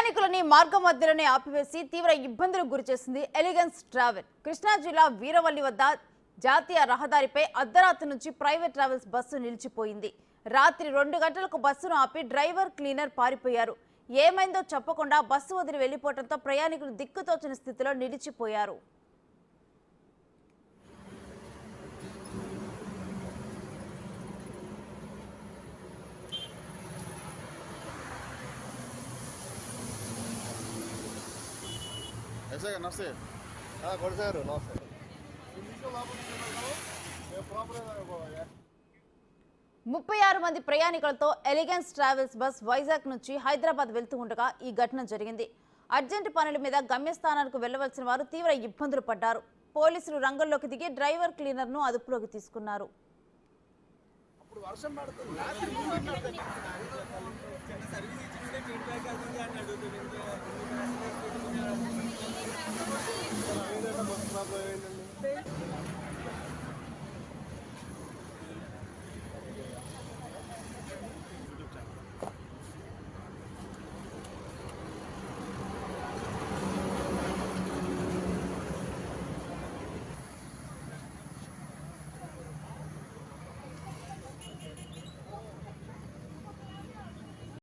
ప్రయాణికులని మార్గం మధ్యలోనే ఆపివేసి తీవ్ర ఇబ్బందులకు గురిచేసింది ఎలిగెన్స్ ట్రావెల్. కృష్ణా జిల్లా వీరవల్లి వద్ద జాతీయ రహదారిపై అర్ధరాత్రి నుంచి ప్రైవేట్ ట్రావెల్స్ బస్సు నిలిచిపోయింది. రాత్రి 2 గంటలకు బస్సును ఆపి డ్రైవర్, క్లీనర్ పారిపోయారు. ఏమైందో చెప్పకుండా బస్సు వదిలి వెళ్లిపోవడంతో ప్రయాణికులు దిక్కుతోచని స్థితిలో నిలిచిపోయారు. ऐसे नमस्ते కొడసారు నమస్తే 36 మంది ప్రయాణికులతో ఎలిగెన్స్ ట్రావెల్స్ బస్ వైజాగ్ నుంచి హైదరాబాద్ వెళ్తూ ఉండగా ఈ ఘటన జరిగింది. అర్జెంట్ పనుల మీద గమ్యస్థానానికి వెళ్లవలసిన వారు తీవ్ర ఇబ్బందులు పడ్డారు. పోలీసులు రంగంలోకి దిగి డ్రైవర్, క్లీనర్ ను అదుపులోకి తీసుకున్నారు. ఏంటంటే బస్సు ప్రాబ్లం ఏంటండి.